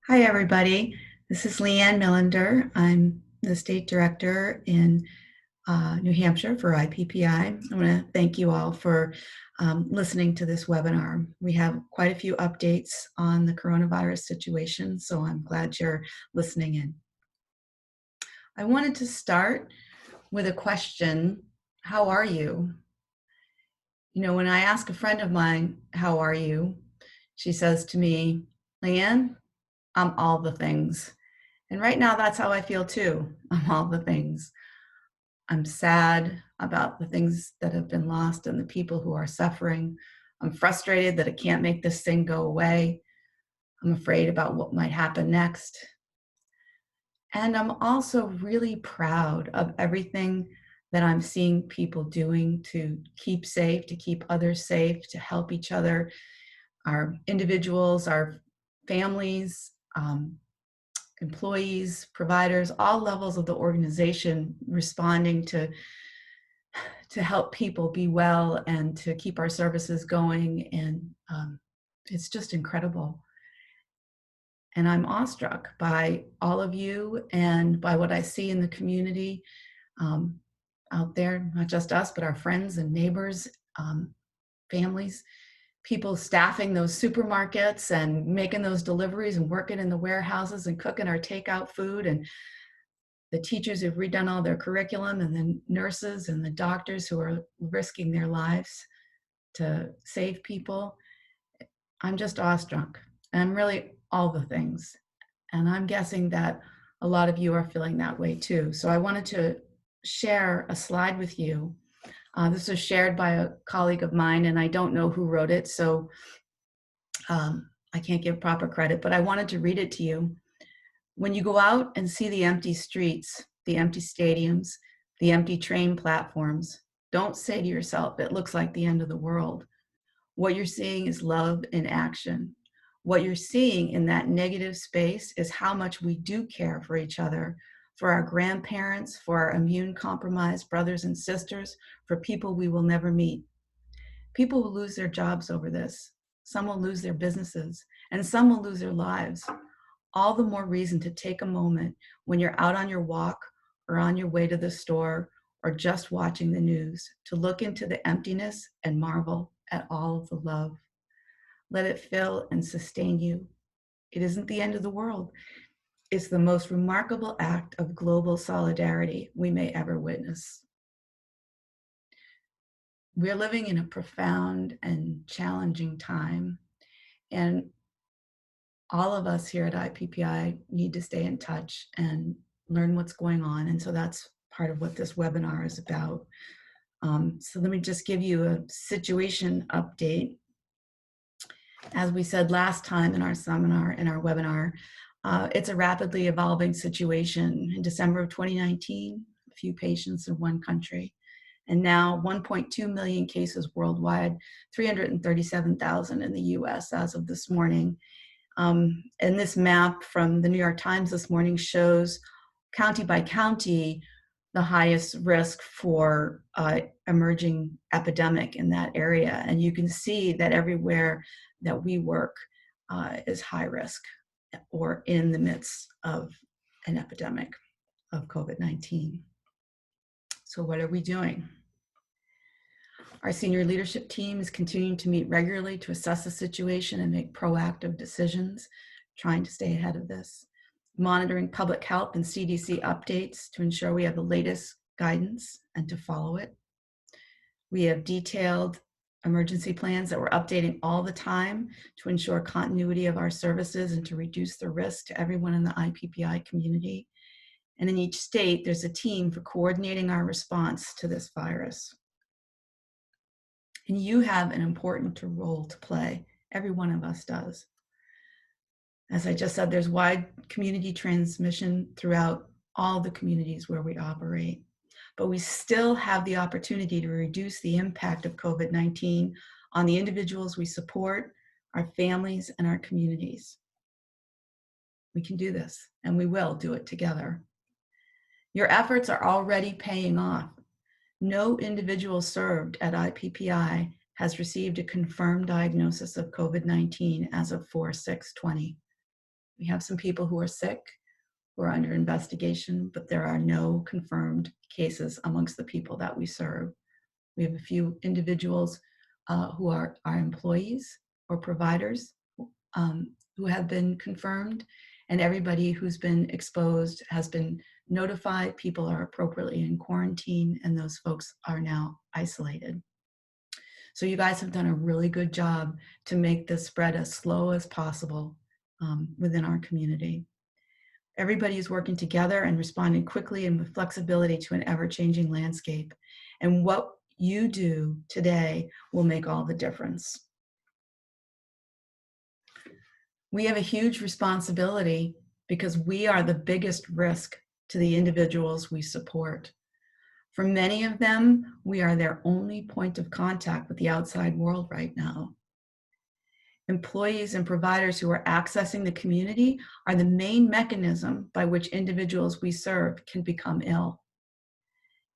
Hi, everybody. This is Le'Ann Milinder. I'm the state director in New Hampshire for IPPI. I want to thank you all for listening to this webinar. We have quite a few updates on the coronavirus situation, so I'm glad you're listening in. I wanted to start with a question. How are you? You know, when I ask a friend of mine, how are you? She says to me, Le'Ann, I'm all the things. And right now, that's how I feel too. I'm all the things. I'm sad about the things that have been lost and the people who are suffering. I'm frustrated that I can't make this thing go away. I'm afraid about what might happen next. And I'm also really proud of everything that I'm seeing people doing to keep safe, to keep others safe, to help each other, our individuals, our families, employees, providers, all levels of the organization responding to help people be well and to keep our services going. And it's just incredible. And I'm awestruck by all of you and by what I see in the community out there, not just us, but our friends and neighbors, families, people staffing those supermarkets and making those deliveries and working in the warehouses and cooking our takeout food, and the teachers who've redone all their curriculum, and the nurses and the doctors who are risking their lives to save people. I'm just awestruck. And I'm really all the things. And I'm guessing that a lot of you are feeling that way too. So I wanted to share a slide with you. This was shared by a colleague of mine, and I don't know who wrote it, so I can't give proper credit, but I wanted to read it to you. When you go out and see the empty streets, the empty stadiums, the empty train platforms, don't say to yourself, it looks like the end of the world. What you're seeing is love in action. What you're seeing in that negative space is how much we do care for each other, for our grandparents, for our immune-compromised brothers and sisters, for people we will never meet. People will lose their jobs over this. Some will lose their businesses, and some will lose their lives. All the more reason to take a moment when you're out on your walk or on your way to the store or just watching the news to look into the emptiness and marvel at all of the love. Let it fill and sustain you. It isn't the end of the world. It's the most remarkable act of global solidarity we may ever witness. We're living in a profound and challenging time, and all of us here at IPPI need to stay in touch and learn what's going on. And so that's part of what this webinar is about. So let me just give you a situation update. As we said last time in our seminar, in our webinar, it's a rapidly evolving situation. In December of 2019, a few patients in one country. And now 1.2 million cases worldwide, 337,000 in the US as of this morning. And this map from the New York Times this morning shows county by county the highest risk for emerging epidemic in that area. And you can see that everywhere that we work is high risk or in the midst of an epidemic of COVID-19. So what are we doing? Our senior leadership team is continuing to meet regularly to assess the situation and make proactive decisions, trying to stay ahead of this. Monitoring public health and CDC updates to ensure we have the latest guidance and to follow it. We have detailed emergency plans that we're updating all the time to ensure continuity of our services and to reduce the risk to everyone in the IPPI community. And in each state, there's a team for coordinating our response to this virus. And you have an important role to play. Every one of us does. As I just said, there's wide community transmission throughout all the communities where we operate. But we still have the opportunity to reduce the impact of COVID-19 on the individuals we support, our families, and our communities. We can do this, and we will do it together. Your efforts are already paying off. No individual served at IPPI has received a confirmed diagnosis of COVID-19 as of 4/6/20. We have some people who are sick, who are under investigation, but there are no confirmed cases amongst the people that we serve. We have a few individuals who are our employees or providers who have been confirmed, and everybody who's been exposed has been notified. People are appropriately in quarantine, and those folks are now isolated. So you guys have done a really good job to make this spread as slow as possible within our community. Everybody is working together and responding quickly and with flexibility to an ever-changing landscape. And what you do today will make all the difference. We have a huge responsibility because we are the biggest risk to the individuals we support. For many of them, we are their only point of contact with the outside world right now. Employees and providers who are accessing the community are the main mechanism by which individuals we serve can become ill.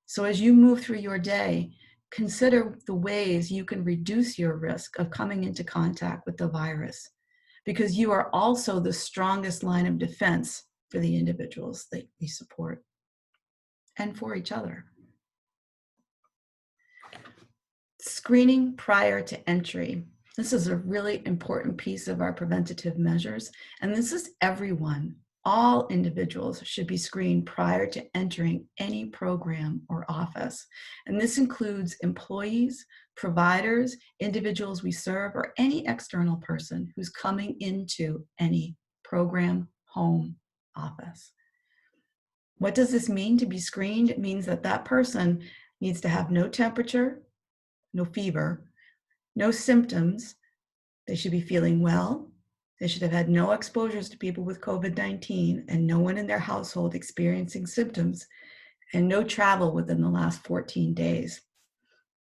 So as you move through your day, consider the ways you can reduce your risk of coming into contact with the virus, because you are also the strongest line of defense for the individuals that we support and for each other. Screening prior to entry. This is a really important piece of our preventative measures, and this is everyone. All individuals should be screened prior to entering any program or office. And this includes employees, providers, individuals we serve, or any external person who's coming into any program, home, office. What does this mean to be screened? It means that that person needs to have no temperature, no fever, no symptoms. They should be feeling well. They should have had no exposures to people with COVID-19 and no one in their household experiencing symptoms, and no travel within the last 14 days.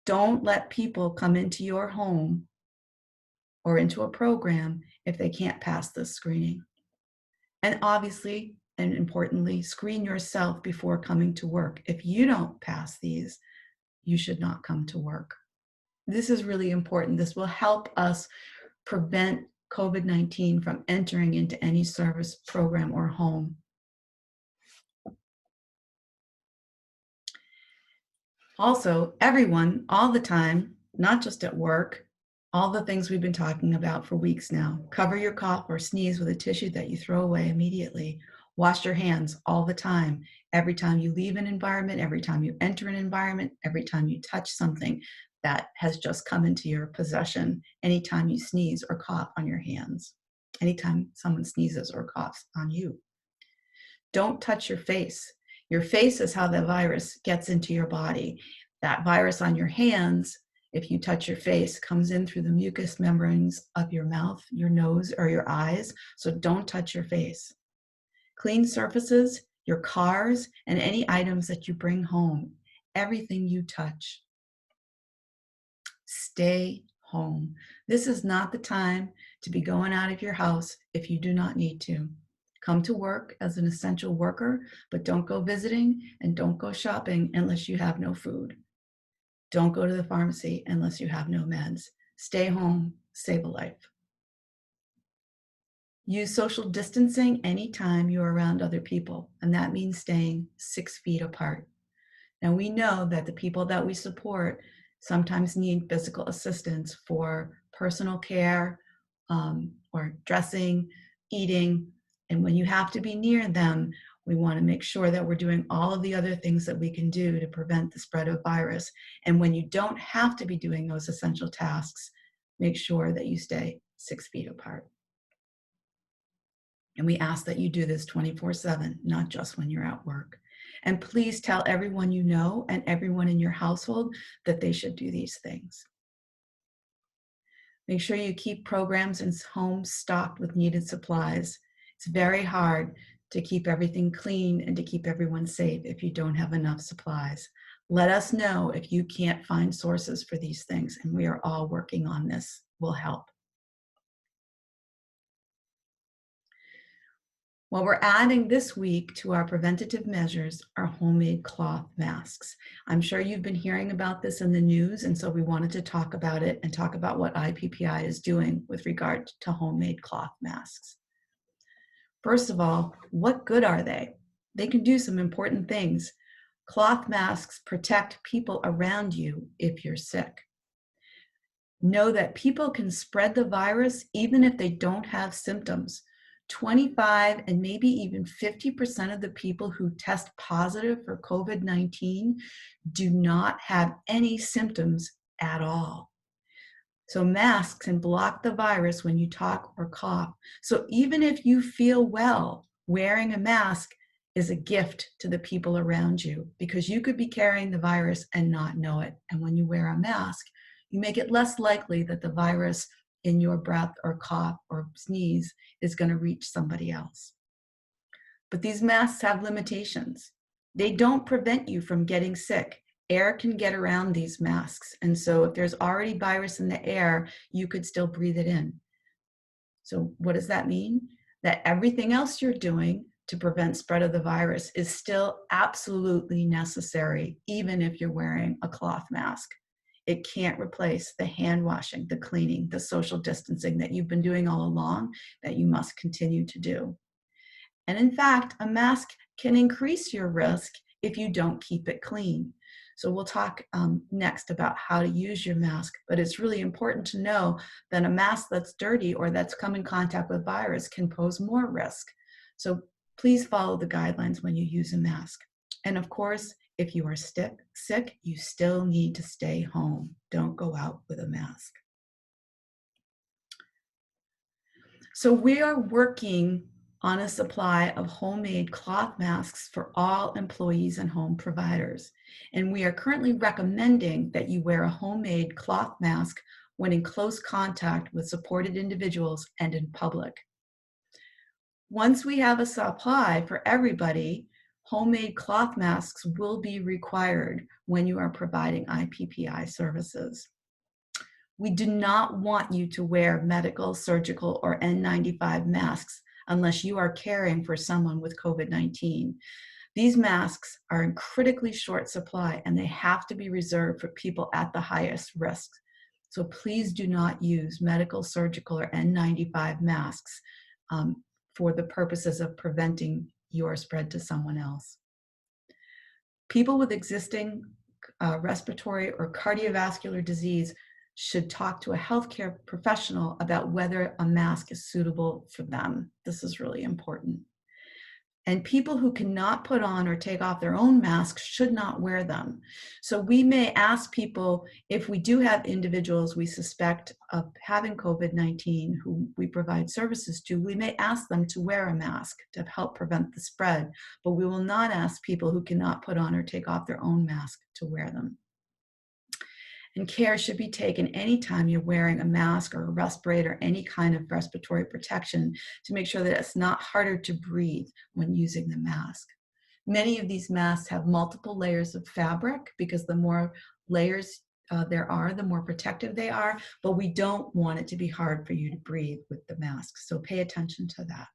Don't let people come into your home or into a program if they can't pass this screening. And obviously, and importantly, screen yourself before coming to work. If you don't pass these, you should not come to work. This is really important. This will help us prevent COVID-19 from entering into any service, program, or home. Also, everyone, all the time, not just at work, all the things we've been talking about for weeks now. Cover your cough or sneeze with a tissue that you throw away immediately. Wash your hands all the time. Every time you leave an environment, every time you enter an environment, every time you touch something that has just come into your possession, anytime you sneeze or cough on your hands, anytime someone sneezes or coughs on you. Don't touch your face. Your face is how the virus gets into your body. That virus on your hands, if you touch your face, comes in through the mucous membranes of your mouth, your nose, or your eyes. So don't touch your face. Clean surfaces, your cars, and any items that you bring home. Everything you touch. Stay home. This is not the time to be going out of your house if you do not need to. Come to work as an essential worker, but don't go visiting and don't go shopping unless you have no food. Don't go to the pharmacy unless you have no meds. Stay home, save a life. Use social distancing anytime you're around other people, and that means staying 6 feet apart. Now we know that the people that we support sometimes need physical assistance for personal care or dressing, eating. And when you have to be near them, we want to make sure that we're doing all of the other things that we can do to prevent the spread of virus. And when you don't have to be doing those essential tasks, make sure that you stay 6 feet apart. And we ask that you do this 24/7, not just when you're at work. And please tell everyone you know and everyone in your household that they should do these things. Make sure you keep programs and homes stocked with needed supplies. It's very hard to keep everything clean and to keep everyone safe if you don't have enough supplies. Let us know if you can't find sources for these things, and we are all working on this. We'll help. Well, we're adding this week to our preventative measures are homemade cloth masks. I'm sure you've been hearing about this in the news, and so we wanted to talk about it and talk about what IPPI is doing with regard to homemade cloth masks. First of all, what good are they? They can do some important things. Cloth masks protect people around you if you're sick. Know that people can spread the virus even if they don't have symptoms. 25 and maybe even 50% of the people who test positive for COVID-19 do not have any symptoms at all. So masks can block the virus when you talk or cough. So even if you feel well, wearing a mask is a gift to the people around you, because you could be carrying the virus and not know it. And when you wear a mask, you make it less likely that the virus in your breath or cough or sneeze is going to reach somebody else. But these masks have limitations. They don't prevent you from getting sick. Air can get around these masks. And so if there's already virus in the air, you could still breathe it in. So what does that mean? That everything else you're doing to prevent spread of the virus is still absolutely necessary, even if you're wearing a cloth mask. It can't replace the hand washing, the cleaning, the social distancing that you've been doing all along, that you must continue to do. And in fact, a mask can increase your risk if you don't keep it clean. So we'll talk next about how to use your mask, but it's really important to know that a mask that's dirty or that's come in contact with virus can pose more risk. So please follow the guidelines when you use a mask. And of course, if you are sick, you still need to stay home. Don't go out with a mask. So we are working on a supply of homemade cloth masks for all employees and home providers. And we are currently recommending that you wear a homemade cloth mask when in close contact with supported individuals and in public. Once we have a supply for everybody, homemade cloth masks will be required when you are providing IPPI services. We do not want you to wear medical, surgical, or N95 masks unless you are caring for someone with COVID-19. These masks are in critically short supply and they have to be reserved for people at the highest risk. So please do not use medical, surgical, or N95 masks for the purposes of preventing your spread to someone else. People with existing respiratory or cardiovascular disease should talk to a healthcare professional about whether a mask is suitable for them. This is really important. And people who cannot put on or take off their own masks should not wear them. So we may ask people, if we do have individuals we suspect of having COVID-19 who we provide services to, we may ask them to wear a mask to help prevent the spread, but we will not ask people who cannot put on or take off their own mask to wear them. And care should be taken anytime you're wearing a mask or a respirator, any kind of respiratory protection, to make sure that it's not harder to breathe when using the mask. Many of these masks have multiple layers of fabric because the more layers there are, the more protective they are, but we don't want it to be hard for you to breathe with the mask. So pay attention to that.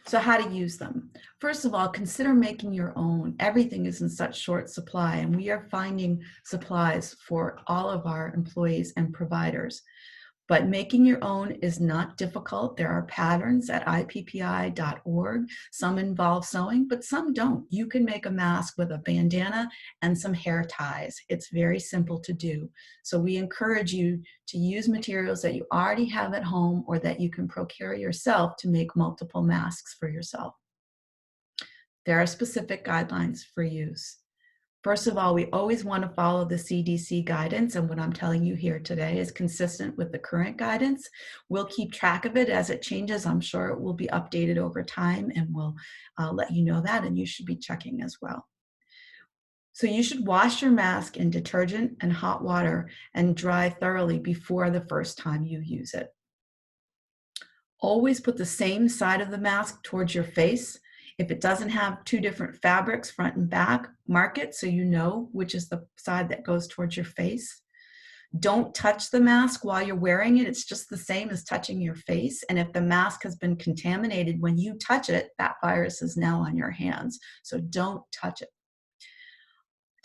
So how to use them. First of all, consider making your own. Everything is in such short supply, and we are finding supplies for all of our employees and providers. But making your own is not difficult. There are patterns at IPPI.org. Some involve sewing, but some don't. You can make a mask with a bandana and some hair ties. It's very simple to do. So we encourage you to use materials that you already have at home or that you can procure yourself to make multiple masks for yourself. There are specific guidelines for use. First of all, we always want to follow the CDC guidance, and what I'm telling you here today is consistent with the current guidance. We'll keep track of it as it changes. I'm sure it will be updated over time, and we'll let you know that, and you should be checking as well. So you should wash your mask in detergent and hot water and dry thoroughly before the first time you use it. Always put the same side of the mask towards your face. If it doesn't have two different fabrics, front and back, mark it so you know which is the side that goes towards your face. Don't touch the mask while you're wearing it. It's just the same as touching your face. And if the mask has been contaminated, when you touch it, that virus is now on your hands. So don't touch it.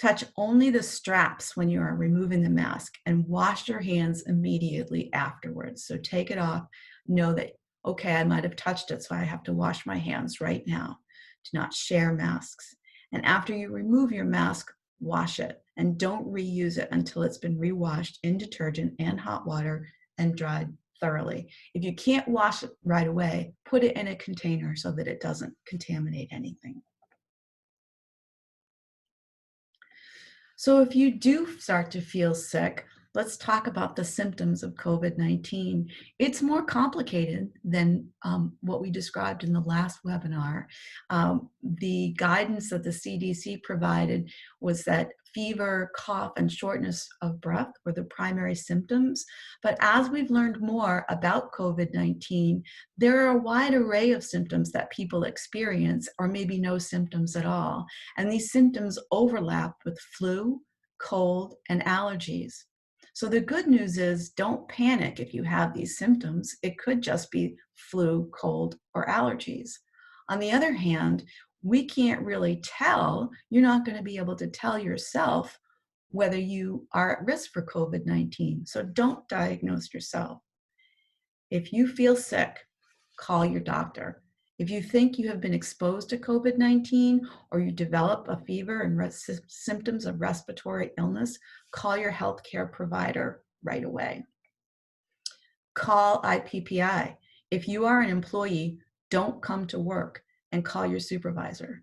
Touch only the straps when you are removing the mask, and wash your hands immediately afterwards. So take it off. Know that Okay, I might have touched it, so I have to wash my hands right now. Do not share masks. And after you remove your mask, wash it and don't reuse it until it's been rewashed in detergent and hot water and dried thoroughly. If you can't wash it right away, put it in a container so that it doesn't contaminate anything. So if you do start to feel sick, let's talk about the symptoms of COVID-19. It's more complicated than what we described in the last webinar. The guidance that the CDC provided was that fever, cough, and shortness of breath were the primary symptoms. But as we've learned more about COVID-19, there are a wide array of symptoms that people experience, or maybe no symptoms at all. And these symptoms overlap with flu, cold, and allergies. So the good news is don't panic if you have these symptoms. It could just be flu, cold, or allergies. On the other hand, we can't really tell. You're not going to be able to tell yourself whether you are at risk for COVID-19. So don't diagnose yourself. If you feel sick, call your doctor. If you think you have been exposed to COVID-19 or you develop a fever and symptoms of respiratory illness, call your healthcare provider right away. Call IPPI. If you are an employee, don't come to work and call your supervisor.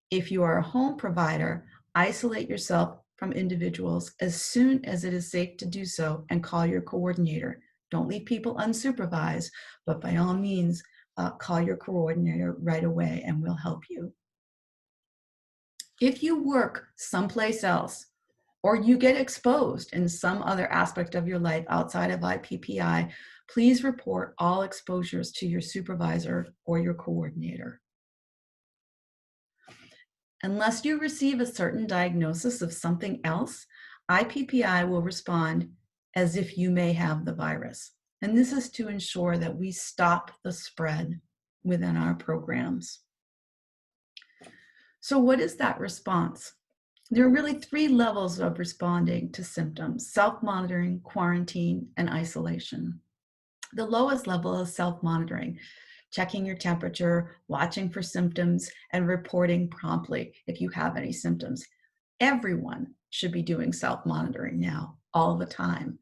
If you are a home provider, isolate yourself from individuals as soon as it is safe to do so and call your coordinator. Don't leave people unsupervised, but by all means, call your coordinator right away and we'll help you. If you work someplace else or you get exposed in some other aspect of your life outside of IPPI, please report all exposures to your supervisor or your coordinator. Unless you receive a certain diagnosis of something else, IPPI will respond as if you may have the virus. And this is to ensure that we stop the spread within our programs. So what is that response? There are really 3 levels of responding to symptoms: self-monitoring, quarantine, and isolation. The lowest level is self-monitoring, checking your temperature, watching for symptoms, and reporting promptly if you have any symptoms. Everyone should be doing self-monitoring now, all the time.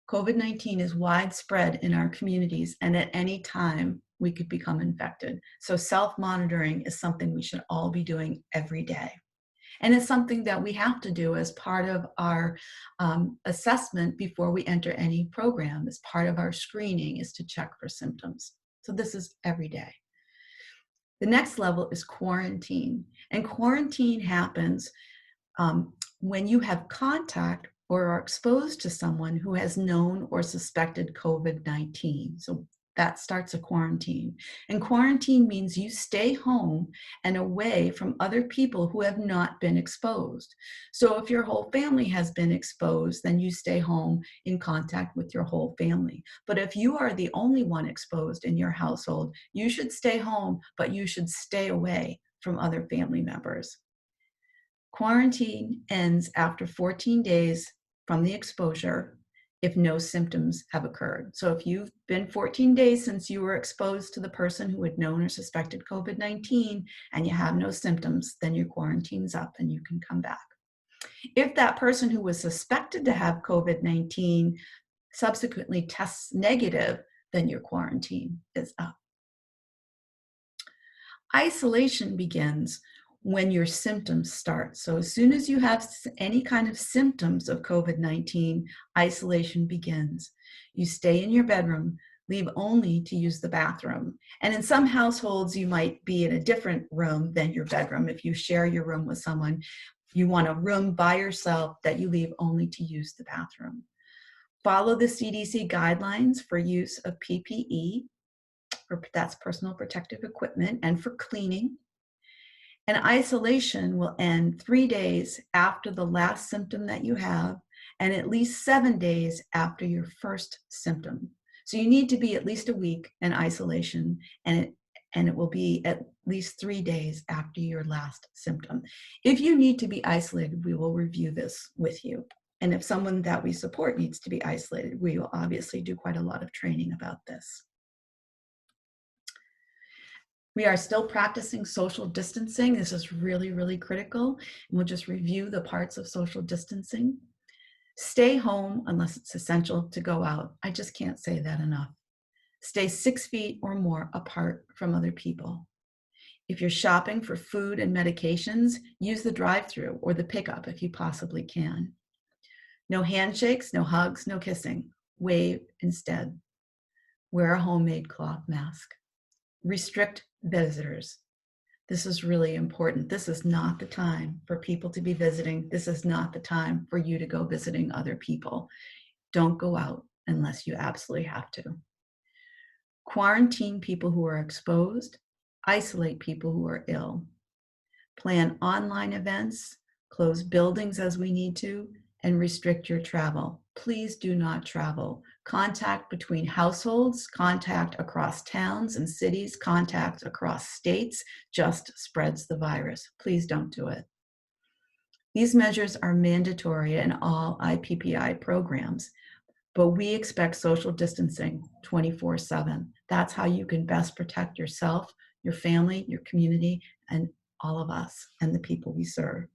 COVID-19 is widespread in our communities, and at any time, we could become infected. So self-monitoring is something we should all be doing every day. And it's something that we have to do as part of our assessment before we enter any program. As part of our screening is to check for symptoms. So this is every day. The next level is quarantine. And quarantine happens when you have contact or are exposed to someone who has known or suspected COVID-19. So that starts a quarantine. And quarantine means you stay home and away from other people who have not been exposed. So if your whole family has been exposed, then you stay home in contact with your whole family. But if you are the only one exposed in your household, you should stay home, but you should stay away from other family members. Quarantine ends after 14 days from the exposure if no symptoms have occurred. So if you've been 14 days since you were exposed to the person who had known or suspected COVID-19 and you have no symptoms, then your quarantine's up and you can come back. If that person who was suspected to have COVID-19 subsequently tests negative, then your quarantine is up. Isolation begins when your symptoms start. So as soon as you have any kind of symptoms of COVID-19, isolation begins. You stay in your bedroom, leave only to use the bathroom. And in some households, you might be in a different room than your bedroom. If you share your room with someone, you want a room by yourself that you leave only to use the bathroom. Follow the CDC guidelines for use of PPE, that's personal protective equipment, and for cleaning. And isolation will end 3 days after the last symptom that you have and at least 7 days after your first symptom. So you need to be at least a week in isolation, and it will be at least 3 days after your last symptom. If you need to be isolated, we will review this with you. And if someone that we support needs to be isolated, we will obviously do quite a lot of training about this. We are still practicing social distancing. This is really, really critical. And we'll just review the parts of social distancing. Stay home unless it's essential to go out. I just can't say that enough. Stay 6 feet or more apart from other people. If you're shopping for food and medications, use the drive-through or the pickup if you possibly can. No handshakes, no hugs, no kissing. Wave instead. Wear a homemade cloth mask. Restrict visitors. This is really important. This is not the time for people to be visiting. This is not the time for you to go visiting other people. Don't go out unless you absolutely have to. Quarantine people who are exposed. Isolate people who are ill. Plan online events. Close buildings as we need to, and restrict your travel. Please do not travel. Contact between households, contact across towns and cities, contact across states just spreads the virus. Please don't do it. These measures are mandatory in all IPPI programs, but we expect social distancing 24/7. That's how you can best protect yourself, your family, your community, and all of us and the people we serve.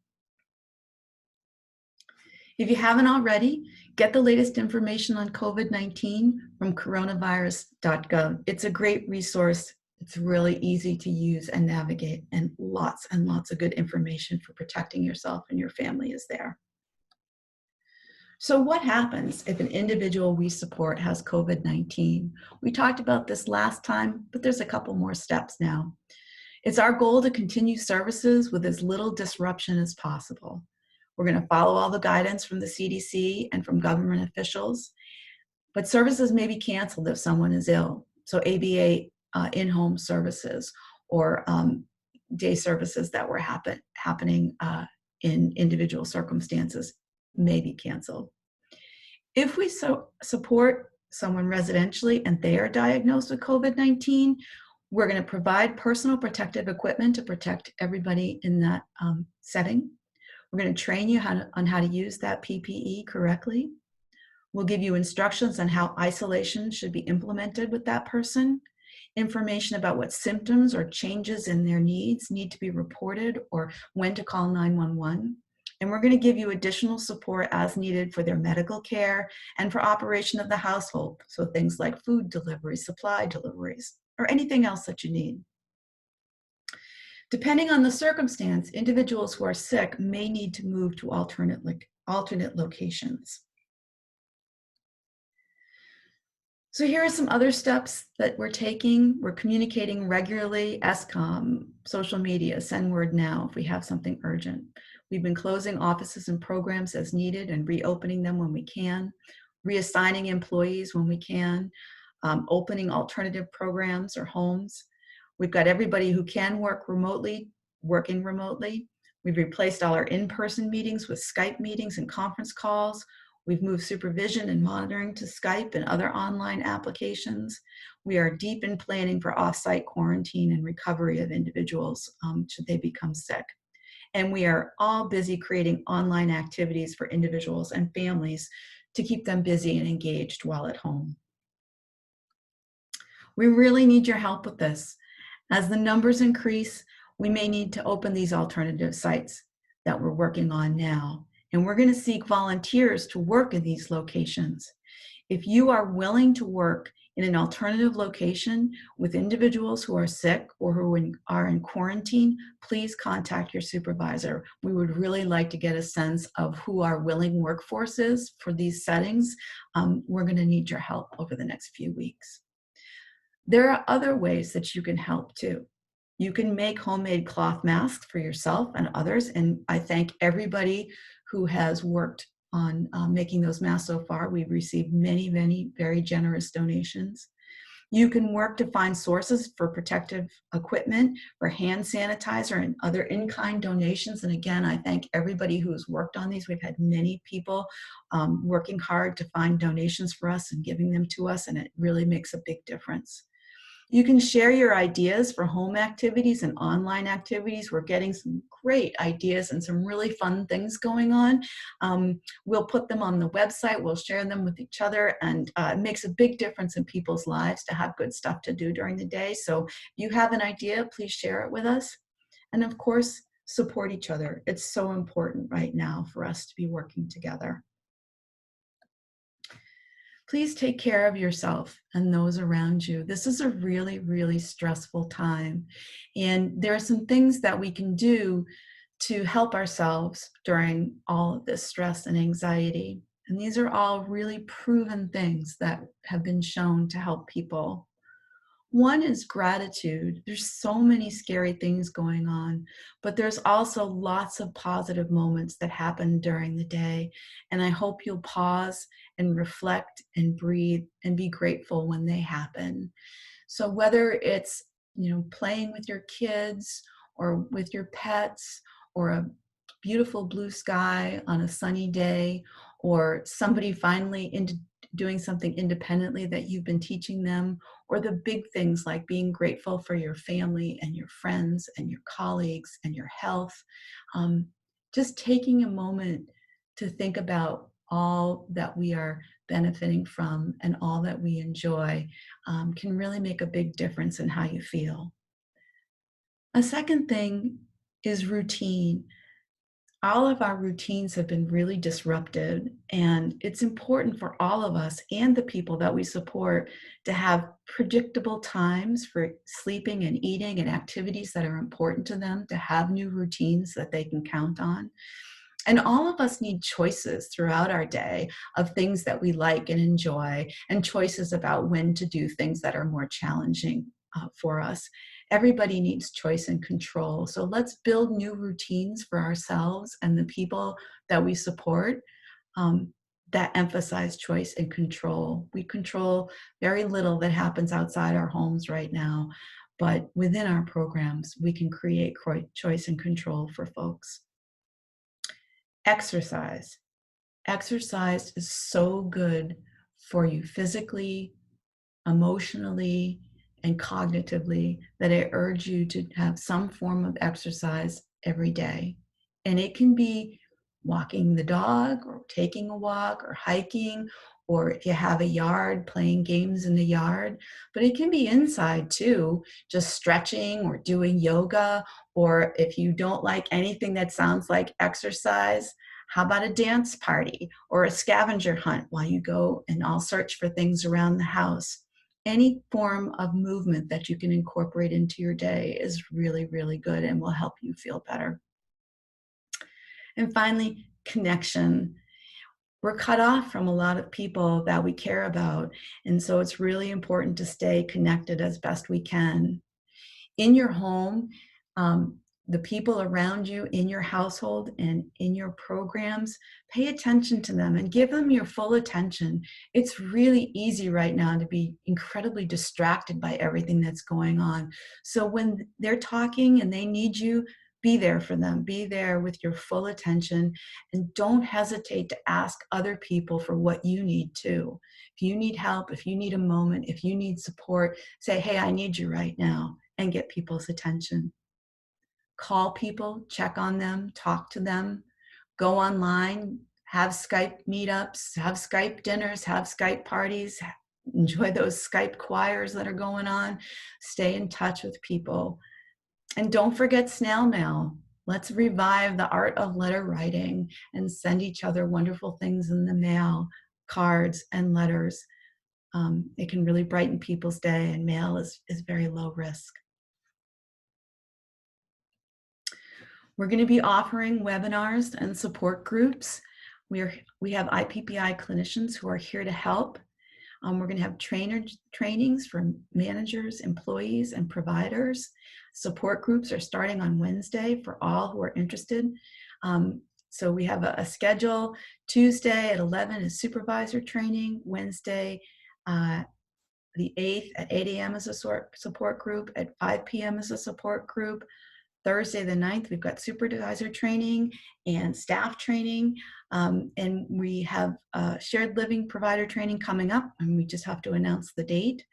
If you haven't already, get the latest information on COVID-19 from Coronavirusgov. It's a great resource. It's really easy to use and navigate, and lots of good information for protecting yourself and your family is there. So what happens if an individual we support has COVID-19? We talked about this last time, but there's a couple more steps now. It's our goal to continue services with as little disruption as possible. We're going to follow all the guidance from the CDC and from government officials, but services may be canceled if someone is ill. So ABA in-home services or day services that were happening in individual circumstances may be canceled. If we support someone residentially and they are diagnosed with COVID-19, we're going to provide personal protective equipment to protect everybody in that setting. We're going to train you on how to use that PPE correctly. We'll give you instructions on how isolation should be implemented with that person, information about what symptoms or changes in their needs need to be reported or when to call 911. And we're going to give you additional support as needed for their medical care and for operation of the household. So things like food deliveries, supply deliveries, or anything else that you need. Depending on the circumstance, individuals who are sick may need to move to alternate locations. So here are some other steps that we're taking. We're communicating regularly, SCOM, social media, send word now if we have something urgent. We've been closing offices and programs as needed and reopening them when we can, reassigning employees when we can, opening alternative programs or homes. We've got everybody who can work remotely, working remotely. We've replaced all our in-person meetings with Skype meetings and conference calls. We've moved supervision and monitoring to Skype and other online applications. We are deep in planning for off-site quarantine and recovery of individuals should they become sick. And we are all busy creating online activities for individuals and families to keep them busy and engaged while at home. We really need your help with this. As the numbers increase, we may need to open these alternative sites that we're working on now. And we're going to seek volunteers to work in these locations. If you are willing to work in an alternative location with individuals who are sick or who are in quarantine, please contact your supervisor. We would really like to get a sense of who our willing workforce is for these settings. We're going to need your help over the next few weeks. There are other ways that you can help too. You can make homemade cloth masks for yourself and others, and I thank everybody who has worked on making those masks so far. We've received many, many very generous donations. You can work to find sources for protective equipment, for hand sanitizer and other in-kind donations. And again, I thank everybody who's worked on these. We've had many people working hard to find donations for us and giving them to us, and it really makes a big difference. You can share your ideas for home activities and online activities. We're getting some great ideas and some really fun things going on. We'll put them on the website. We'll share them with each other, and it makes a big difference in people's lives to have good stuff to do during the day. So if you have an idea, please share it with us. And of course, support each other. It's so important right now for us to be working together. Please take care of yourself and those around you. This is a really, really stressful time. And there are some things that we can do to help ourselves during all of this stress and anxiety. And these are all really proven things that have been shown to help people. One is gratitude. There's so many scary things going on, but there's also lots of positive moments that happen during the day. And I hope you'll pause and reflect and breathe and be grateful when they happen. So whether it's, playing with your kids or with your pets, or a beautiful blue sky on a sunny day, or somebody finally into doing something independently that you've been teaching them, or the big things like being grateful for your family and your friends and your colleagues and your health. Just taking a moment to think about all that we are benefiting from and all that we enjoy can really make a big difference in how you feel. A second thing is routine. All of our routines have been really disrupted, and it's important for all of us and the people that we support to have predictable times for sleeping and eating and activities that are important to them, to have new routines that they can count on. And all of us need choices throughout our day of things that we like and enjoy, and choices about when to do things that are more challenging for us. Everybody needs choice and control. So let's build new routines for ourselves and the people that we support that emphasize choice and control. We control very little that happens outside our homes right now, but within our programs, we can create choice and control for folks. Exercise. Exercise is so good for you physically, emotionally, and cognitively that I urge you to have some form of exercise every day. And it can be walking the dog or taking a walk or hiking, or if you have a yard, playing games in the yard. But it can be inside too, just stretching or doing yoga. Or if you don't like anything that sounds like exercise, how about a dance party or a scavenger hunt while you go and all search for things around the house? Any form of movement that you can incorporate into your day is really, really good and will help you feel better. And finally, connection. We're cut off from a lot of people that we care about, and so it's really important to stay connected as best we can. In your home, the people around you in your household and in your programs, pay attention to them and give them your full attention. It's really easy right now to be incredibly distracted by everything that's going on. So when they're talking and they need you, be there for them. Be there with your full attention, and don't hesitate to ask other people for what you need too. If you need help, if you need a moment, if you need support, say, hey, I need you right now, and get people's attention. Call people, check on them, talk to them, go online, have Skype meetups, have Skype dinners, have Skype parties, enjoy those Skype choirs that are going on. Stay in touch with people. And don't forget snail mail. Let's revive the art of letter writing and send each other wonderful things in the mail, cards and letters. It can really brighten people's day, and mail is very low risk. We're going to be offering webinars and support groups. We have IPPI clinicians who are here to help. We're going to have trainings for managers, employees, and providers. Support groups are starting on Wednesday for all who are interested. So we have a schedule. Tuesday at 11 is supervisor training. Wednesday, the 8th at 8 a.m. is a support group. At 5 p.m. is a support group. Thursday the 9th, we've got supervisor training and staff training. And we have shared living provider training coming up, and we just have to announce the date.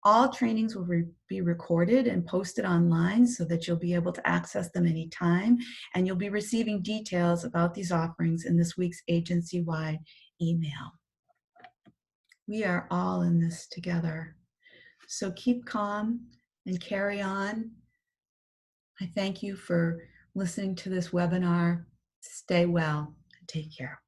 All trainings will be recorded and posted online so that you'll be able to access them anytime, and you'll be receiving details about these offerings in this week's agency-wide email. We are all in this together. So keep calm and carry on. I thank you for listening to this webinar. Stay well and take care.